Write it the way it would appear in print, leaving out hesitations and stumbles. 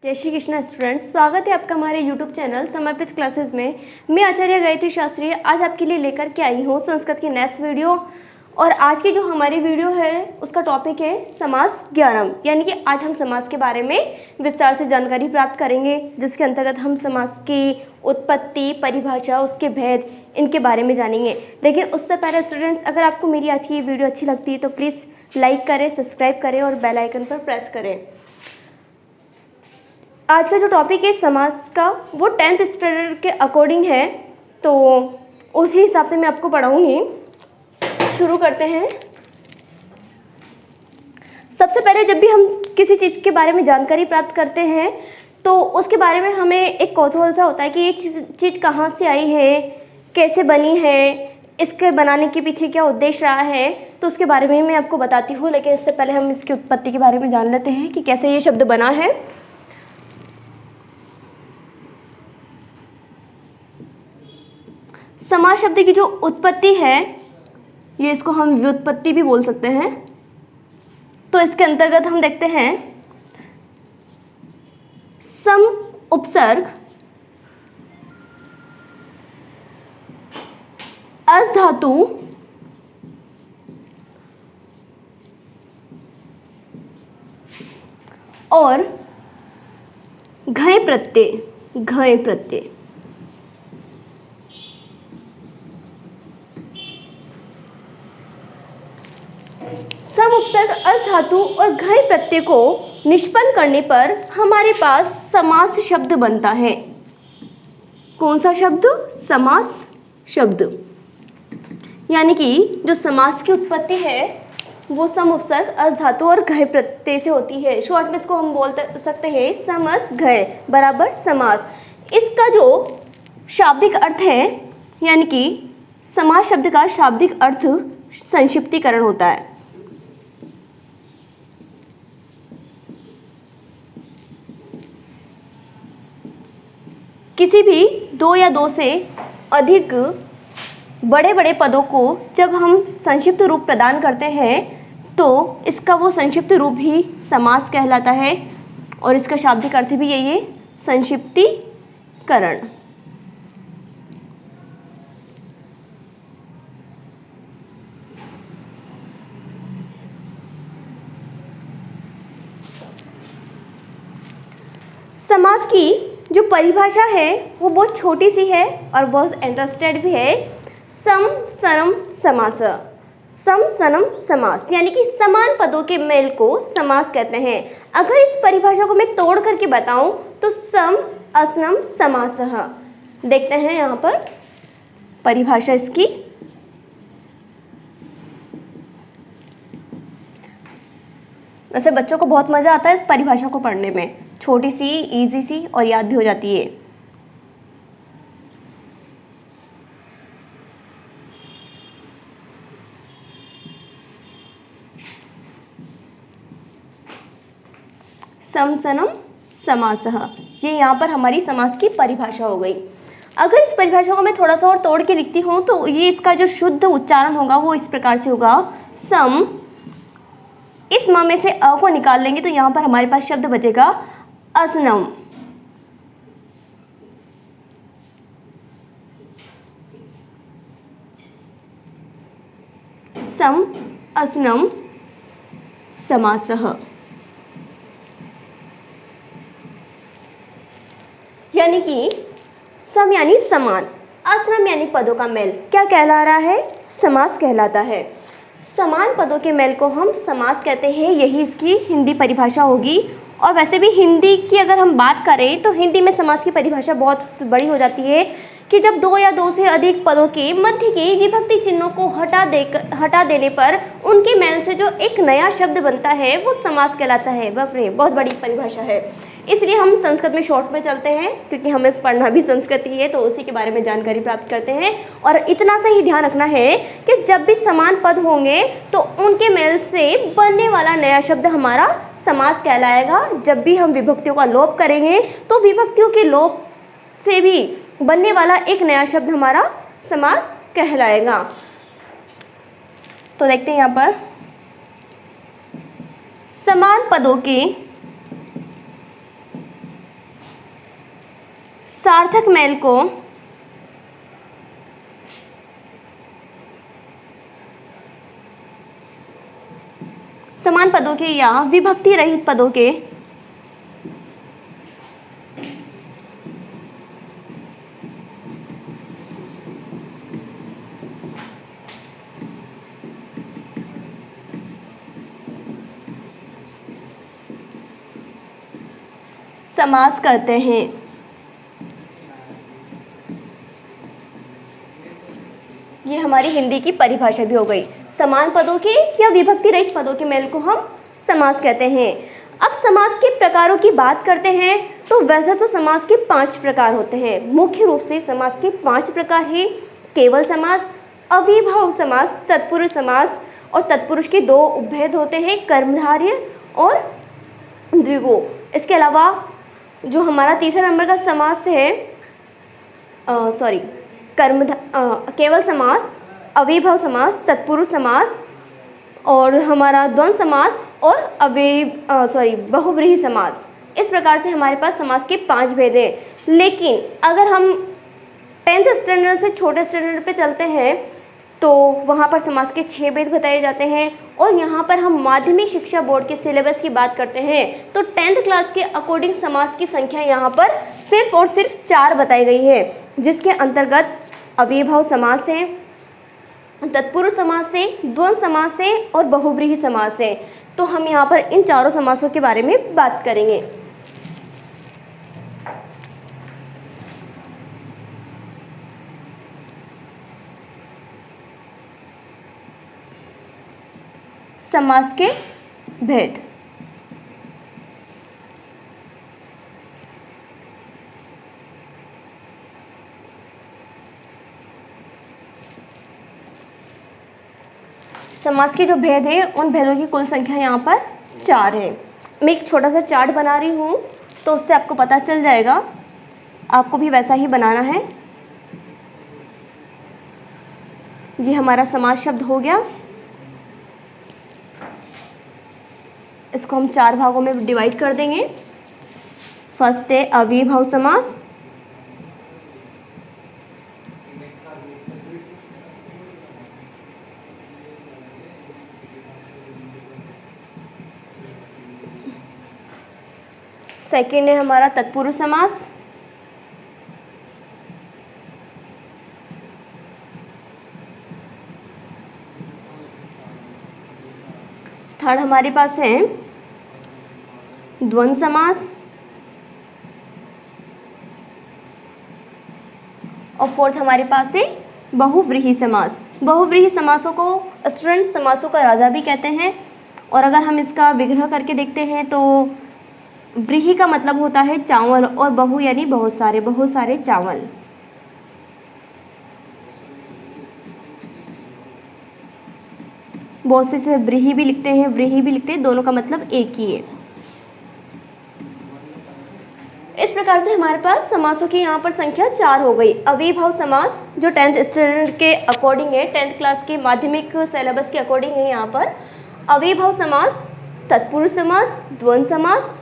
जय श्री कृष्ण स्टूडेंट्स, स्वागत है आपका हमारे YouTube चैनल समर्पित क्लासेस में। मैं आचार्य गायत्री शास्त्री आज आपके लिए लेकर के आई हूँ संस्कृत की नेक्स्ट वीडियो। और आज की जो हमारी वीडियो है उसका टॉपिक है समास ज्ञानम, यानी कि आज हम समास के बारे में विस्तार से जानकारी प्राप्त करेंगे, जिसके अंतर्गत हम समास की उत्पत्ति, परिभाषा, उसके भेद, इनके बारे में जानेंगे। लेकिन उससे पहले स्टूडेंट्स, अगर आपको मेरी आज की वीडियो अच्छी लगती है तो प्लीज़ लाइक करें, सब्सक्राइब करें और बेल आइकन पर प्रेस करें। आज का जो टॉपिक है समास का, वो 10th स्टैंडर्ड के अकॉर्डिंग है, तो उसी हिसाब से मैं आपको पढ़ाऊंगी। शुरू करते हैं। सबसे पहले जब भी हम किसी चीज़ के बारे में जानकारी प्राप्त करते हैं तो उसके बारे में हमें एक कौतूहल सा होता है कि ये चीज़ कहाँ से आई है, कैसे बनी है, इसके बनाने के पीछे क्या उद्देश्य रहा है, तो उसके बारे में मैं आपको बताती हूँ। लेकिन इससे पहले हम इसकी उत्पत्ति के बारे में जान लेते हैं कि कैसे ये शब्द बना है। समास शब्द की जो उत्पत्ति है, ये इसको हम व्युत्पत्ति भी बोल सकते हैं। तो इसके अंतर्गत हम देखते हैं सम उपसर्ग अस धातु और घय प्रत्यय सम उपसर्ग अस धातु और घय प्रत्यय को निष्पन्न करने पर हमारे पास समास शब्द बनता है। कौन सा शब्द? समास शब्द। यानी कि जो समास की उत्पत्ति है वो सम उपसर्ग अस धातु और घय प्रत्यय से होती है। शॉर्ट में इसको हम बोल सकते हैं समस घय बराबर समास। इसका जो शाब्दिक अर्थ है, यानी कि समास शब्द का शाब्दिक अर्थ संक्षिप्तीकरण होता है। किसी भी दो या दो से अधिक बड़े बड़े पदों को जब हम संक्षिप्त रूप प्रदान करते हैं तो इसका वो संक्षिप्त रूप ही समास कहलाता है, और इसका शाब्दिक अर्थ भी यही है, संक्षिप्तीकरण। समास की जो परिभाषा है वो बहुत छोटी सी है और बहुत इंटरेस्टेड भी है। सम सरम समास, सम सरम समास, यानी कि समान पदों के मेल को समास कहते हैं। अगर इस परिभाषा को मैं तोड़ करके बताऊं तो सम असनम समास। देखते हैं यहाँ पर परिभाषा इसकी। वैसे बच्चों को बहुत मज़ा आता है इस परिभाषा को पढ़ने में, छोटी सी, इजी सी और याद भी हो जाती है। समसनम समासः, ये यहाँ पर हमारी समास की परिभाषा हो गई। अगर इस परिभाषा को मैं थोड़ा सा और तोड़ के लिखती हूँ तो ये इसका जो शुद्ध उच्चारण होगा वो इस प्रकार से होगा। सम, इस म में से अ को निकाल लेंगे तो यहाँ पर हमारे पास शब्द बचेगा असनम। सम असनम समासः, यानी कि सम यानी समान, असनम यानी पदों का मेल, क्या कहला रहा है? समास कहलाता है। समान पदों के मेल को हम समास कहते हैं, यही इसकी हिंदी परिभाषा होगी। और वैसे भी हिंदी की अगर हम बात करें तो हिंदी में समास की परिभाषा बहुत बड़ी हो जाती है कि जब दो या दो से अधिक पदों के मध्य के विभक्ति चिन्हों को हटा देने पर उनके मेल से जो एक नया शब्द बनता है वो समास कहलाता है। बाप रे, बहुत बड़ी परिभाषा है। इसलिए हम संस्कृत में शॉर्ट में चलते हैं, क्योंकि हमें पढ़ना भी संस्कृत ही है, तो उसी के बारे में जानकारी प्राप्त करते हैं। और इतना सा ही ध्यान रखना है कि जब भी समान पद होंगे तो उनके मेल से बनने वाला नया शब्द हमारा समास कहलाएगा। जब भी हम विभक्तियों का लोप करेंगे तो विभक्तियों के लोप से भी बनने वाला एक नया शब्द हमारा समास कहलाएगा। तो देखते हैं यहाँ पर समान पदों के सार्थक मेल को समान पदों के या विभक्ति रहित पदों के समास करते हैं। ये हमारी हिंदी की परिभाषा भी हो गई। समान पदों के या विभक्ति रहित पदों के मेल को हम समास कहते हैं। अब समास के प्रकारों की बात करते हैं तो वैसे तो समास के 5 प्रकार होते हैं। मुख्य रूप से समास के 5 प्रकार हैं। केवल समास, अविभाव समास, तत्पुरुष समास और तत्पुरुष के 2 उपभेद होते हैं, कर्मधारय और द्विगु। इसके अलावा जो हमारा तीसरा नंबर का समास है केवल समास, अविभव समास, तत्पुरुष समास और हमारा द्वंद्व समास और बहुव्रीहि समास। इस प्रकार से हमारे पास समास के 5 भेद हैं। लेकिन अगर हम 10th स्टैंडर्ड से छोटे स्टैंडर्ड पे चलते हैं तो वहाँ पर समास के 6 भेद बताए जाते हैं। और यहाँ पर हम माध्यमिक शिक्षा बोर्ड के सिलेबस की बात करते हैं तो 10th क्लास के अकॉर्डिंग समास की संख्या यहाँ पर सिर्फ और सिर्फ 4 बताई गई है, जिसके अंतर्गत अविभाव समास है, तत्पुरुष समास है, द्वंद्व समास है और बहुव्रीहि समास है। तो हम यहाँ पर इन चारों समासों के बारे में बात करेंगे। समास के भेद। समास के जो भेद हैं उन भेदों की कुल संख्या यहाँ पर 4 है। मैं एक छोटा सा चार्ट बना रही हूँ तो उससे आपको पता चल जाएगा। आपको भी वैसा ही बनाना है। ये हमारा समास शब्द हो गया। इसको हम 4 भागों में डिवाइड कर देंगे। फर्स्ट है अविभाव समास, सेकेंड है हमारा तत्पुरुष समास, थर्ड हमारे पास है द्वंद्व समास और फोर्थ हमारे पास है बहुव्रीहि समास। बहुव्रीहि समासों को स्टूडेंट समासों का राजा भी कहते हैं। और अगर हम इसका विग्रह करके देखते हैं तो व्रीहि का मतलब होता है चावल और बहु यानी बहुत सारे चावल। बहुत से व्रीहि भी लिखते हैं, व्रीहि भी लिखते हैं, दोनों का मतलब एक ही है। इस प्रकार से हमारे पास समासों की यहाँ पर संख्या 4 हो गई। अविभाव समास जो 10th स्टैंडर्ड के अकॉर्डिंग है, 10th क्लास के माध्यमिक सिलेबस के अकॉर्डिंग है। यहाँ पर अविभाव समास, तत्पुरुष समास, द्वंद्व समास